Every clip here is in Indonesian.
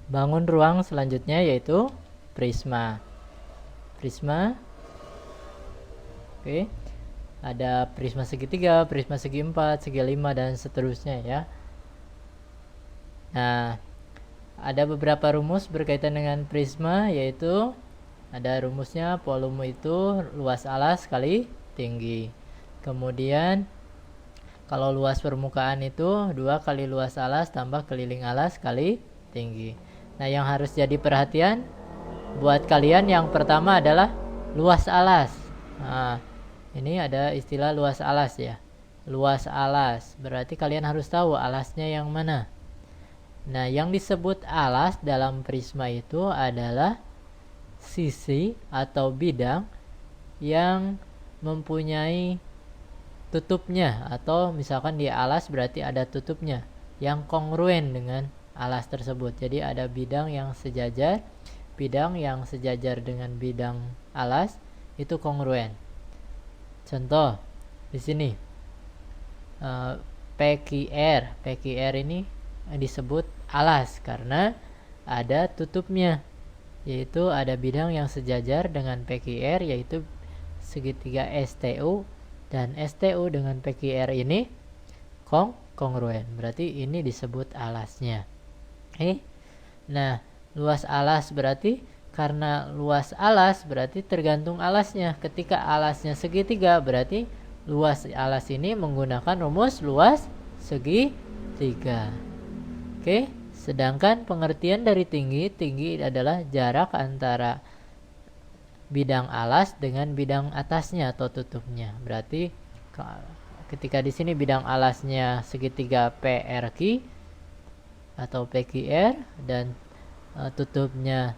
Bangun ruang selanjutnya yaitu prisma. Prisma, oke. Ada prisma segitiga, prisma segi 4, segi 5 dan seterusnya ya. Nah, ada beberapa rumus berkaitan dengan prisma, yaitu ada rumusnya volume itu luas alas kali tinggi. Kemudian kalau luas permukaan itu 2 kali luas alas tambah keliling alas kali tinggi. Nah, yang harus jadi perhatian buat kalian yang pertama adalah luas alas. Nah, ini ada istilah luas alas ya. Luas alas, berarti kalian harus tahu alasnya yang mana. Nah, yang disebut alas dalam prisma itu adalah sisi atau bidang yang mempunyai tutupnya, atau misalkan di alas berarti ada tutupnya yang kongruen dengan alas tersebut. Jadi ada bidang yang sejajar dengan bidang alas itu kongruen. Contoh di sini PQR ini disebut alas karena ada tutupnya, yaitu ada bidang yang sejajar dengan PQR yaitu segitiga STU, dan STU dengan PQR ini kongruen, berarti ini disebut alasnya. Nah, luas alas berarti karena luas alas berarti tergantung alasnya. Ketika alasnya segitiga berarti luas alas ini menggunakan rumus luas segitiga. Sedangkan pengertian dari tinggi adalah jarak antara bidang alas dengan bidang atasnya atau tutupnya. Berarti ketika di sini bidang alasnya segitiga PRQ atau PQR dan tutupnya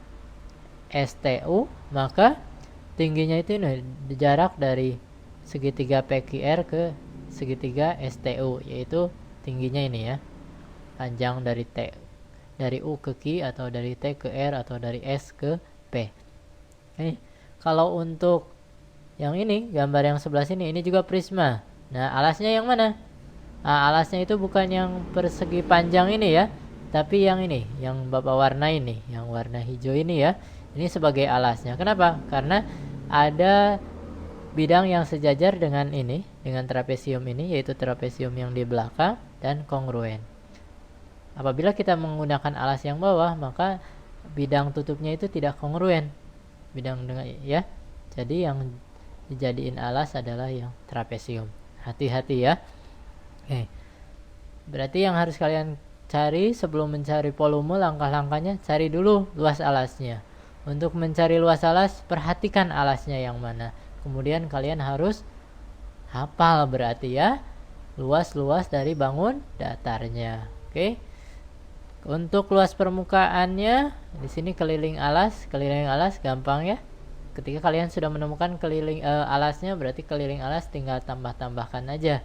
STU, maka tingginya itu jarak dari segitiga PQR ke segitiga STU, yaitu tingginya ini ya, panjang dari U ke Q atau dari T ke R atau dari S ke P. Kalau untuk yang ini, gambar yang sebelah sini, ini juga prisma. Nah, alasnya yang mana? Nah, alasnya itu bukan yang persegi panjang ini ya, tapi yang ini, yang bapak warna ini, yang warna hijau ini ya. Ini sebagai alasnya. Kenapa? Karena ada bidang yang sejajar dengan ini, dengan trapesium ini, yaitu trapesium yang di belakang dan kongruen. Apabila kita menggunakan alas yang bawah, maka bidang tutupnya itu tidak kongruen. Bidang dengan ya. Jadi yang dijadiin alas adalah yang trapesium. Hati-hati ya. Berarti yang harus kalian cari sebelum mencari volume, langkah-langkahnya cari dulu luas alasnya. Untuk mencari luas alas, perhatikan alasnya yang mana. Kemudian kalian harus hafal berarti ya luas-luas dari bangun datarnya. Untuk luas permukaannya di sini keliling alas gampang ya. Ketika kalian sudah menemukan keliling alasnya, berarti keliling alas tinggal tambah-tambahkan aja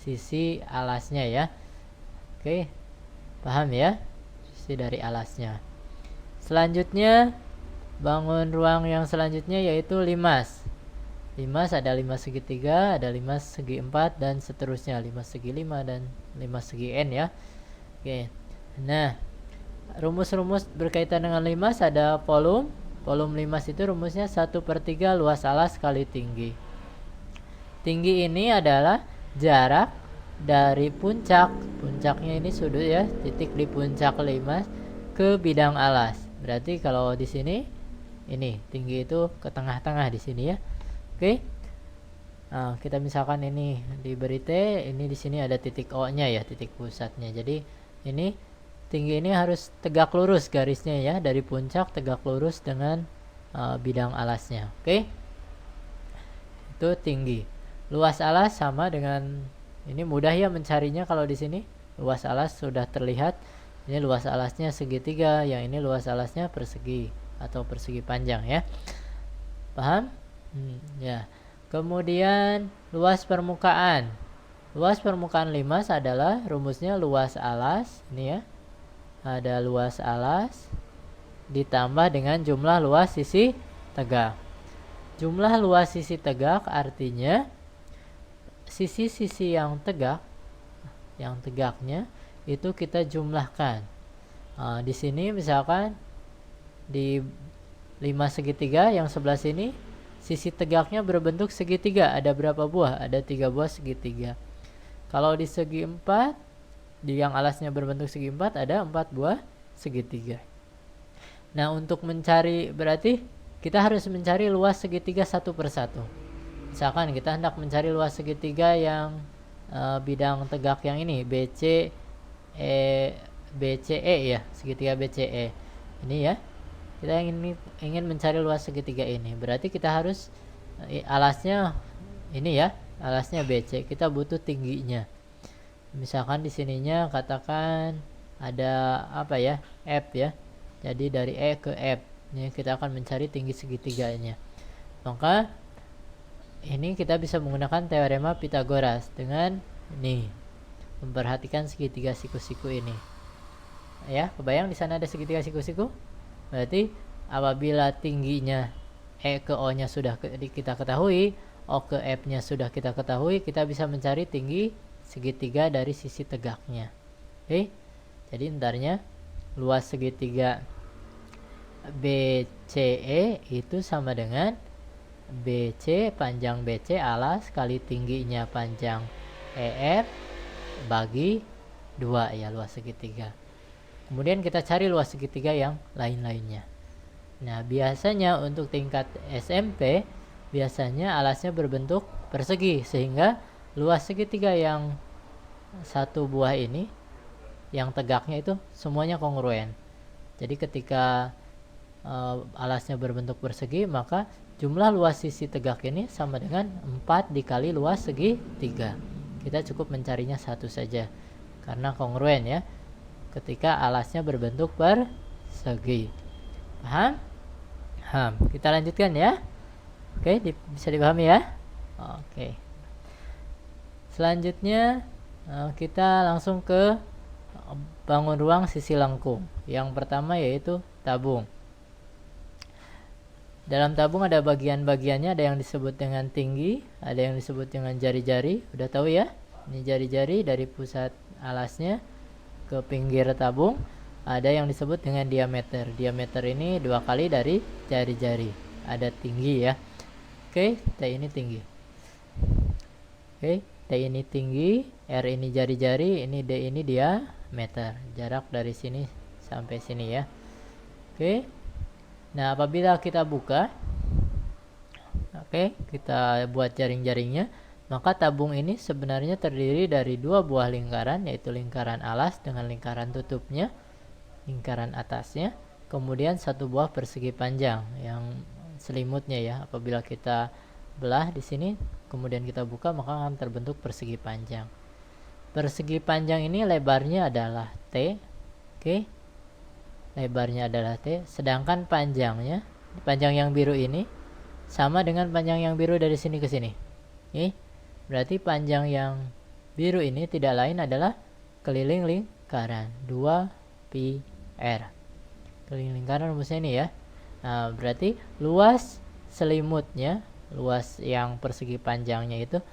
sisi alasnya ya. Paham ya? Sisi dari alasnya. Selanjutnya bangun ruang yang selanjutnya yaitu limas. Limas ada limas segitiga, ada limas segi 4 dan seterusnya, limas segi 5 dan limas segi N ya. Nah, rumus-rumus berkaitan dengan limas ada volume limas itu rumusnya 1/3 luas alas kali tinggi. Tinggi ini adalah jarak dari puncaknya ini sudut ya, titik di puncak limas ke bidang alas. Berarti kalau di sini ini tinggi itu ke tengah-tengah di sini ya. Nah, kita misalkan ini diberi T, ini di sini ada titik O-nya ya, titik pusatnya. Jadi ini tinggi ini harus tegak lurus garisnya ya, dari puncak tegak lurus dengan bidang alasnya. Itu tinggi. Luas alas sama dengan ini, mudah ya mencarinya kalau di sini. Luas alas sudah terlihat. Ini luas alasnya segitiga, yang ini luas alasnya persegi atau persegi panjang ya. Paham? Ya. Kemudian luas permukaan. Luas permukaan limas adalah rumusnya luas alas, ini ya. Ada luas alas ditambah dengan jumlah luas sisi tegak. Jumlah luas sisi tegak artinya sisi-sisi yang tegaknya itu kita jumlahkan. Di sini misalkan di 5 segitiga yang sebelah sini sisi tegaknya berbentuk segitiga. Ada berapa buah? Ada 3 buah segitiga. Kalau di segi 4, di yang alasnya berbentuk segi 4 ada 4 buah segitiga. Nah, untuk mencari, berarti kita harus mencari luas segitiga satu persatu. Misalkan kita hendak mencari luas segitiga yang bidang tegak yang ini BCE ya, segitiga BCE ini ya. Kita ingin mencari luas segitiga ini, berarti kita harus alasnya ini ya, alasnya BC, kita butuh tingginya. Misalkan di sininya katakan ada apa ya, F ya, jadi dari E ke F ini kita akan mencari tinggi segitiganya. Maka ini kita bisa menggunakan teorema Pythagoras dengan ini, memperhatikan segitiga siku-siku ini ya. Kebayang di sana ada segitiga siku-siku, berarti apabila tingginya E ke O nya sudah kita ketahui, O ke F nya sudah kita ketahui, kita bisa mencari tinggi segitiga dari sisi tegaknya. Oke, jadi entarnya luas segitiga BCE itu sama dengan BC, panjang BC alas kali tingginya panjang EF bagi 2 ya, luas segitiga. Kemudian kita cari luas segitiga yang lain-lainnya. Nah, biasanya untuk tingkat SMP biasanya alasnya berbentuk persegi, sehingga luas segitiga yang satu buah ini yang tegaknya itu semuanya kongruen. Jadi ketika alasnya berbentuk persegi, maka jumlah luas sisi tegak ini sama dengan 4 dikali luas segitiga. Kita cukup mencarinya satu saja karena kongruen ya, ketika alasnya berbentuk persegi. Paham? Paham. Kita lanjutkan ya. Oke, bisa dipahami ya. Oke. Selanjutnya kita langsung ke bangun ruang sisi lengkung. Yang pertama yaitu tabung. Dalam tabung ada bagian-bagiannya, ada yang disebut dengan tinggi, ada yang disebut dengan jari-jari. Udah tahu ya? Ini jari-jari dari pusat alasnya ke pinggir tabung. Ada yang disebut dengan diameter. Diameter ini 2 kali dari jari-jari. Ada tinggi ya. Oke, T ini tinggi. Oke, T ini tinggi, R ini jari-jari, ini D ini diameter. Jarak dari sini sampai sini ya. Oke. Nah, apabila kita buka, kita buat jaring-jaringnya, maka tabung ini sebenarnya terdiri dari 2 buah lingkaran, yaitu lingkaran alas dengan lingkaran tutupnya, lingkaran atasnya, kemudian 1 buah persegi panjang yang selimutnya ya. Apabila kita belah di sini, kemudian kita buka, maka akan terbentuk persegi panjang. Persegi panjang ini lebarnya adalah T, lebarnya adalah T, sedangkan panjangnya, panjang yang biru ini sama dengan panjang yang biru dari sini ke sini. Berarti panjang yang biru ini tidak lain adalah keliling lingkaran 2πr. Keliling lingkaran rumusnya ini ya. Nah, berarti luas selimutnya, luas yang persegi panjangnya itu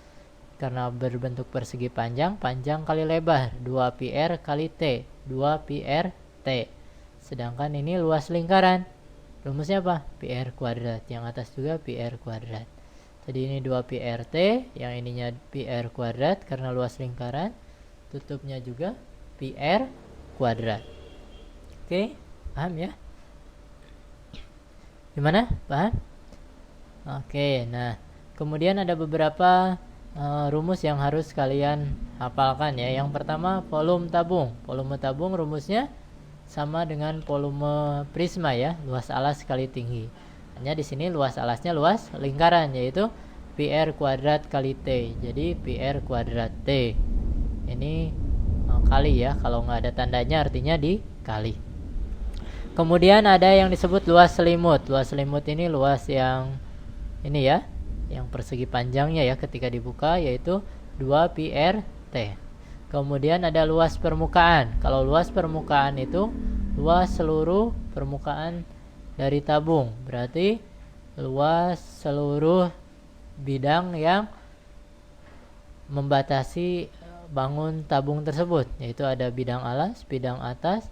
karena berbentuk persegi panjang, panjang kali lebar 2πr kali T, 2πr T. Sedangkan ini luas lingkaran, rumusnya apa? PR kuadrat. Yang atas juga PR kuadrat. Jadi ini 2πrt, yang ininya PR kuadrat karena luas lingkaran, tutupnya juga PR kuadrat. Oke, paham ya? Gimana? Paham? Oke, nah kemudian ada beberapa rumus yang harus kalian hafalkan ya. Yang pertama, volume tabung. Volume tabung rumusnya sama dengan volume prisma ya, luas alas kali tinggi. Hanya di sini luas alasnya luas lingkaran, yaitu PR kuadrat kali T. Jadi PR kuadrat T ini kali ya, kalau nggak ada tandanya artinya dikali. Kemudian ada yang disebut luas selimut. Luas selimut ini luas yang ini ya, yang persegi panjangnya ya ketika dibuka, yaitu 2πrt. Kemudian ada luas permukaan. Kalau luas permukaan itu luas seluruh permukaan dari tabung. Berarti luas seluruh bidang yang membatasi bangun tabung tersebut, yaitu ada bidang alas, bidang atas,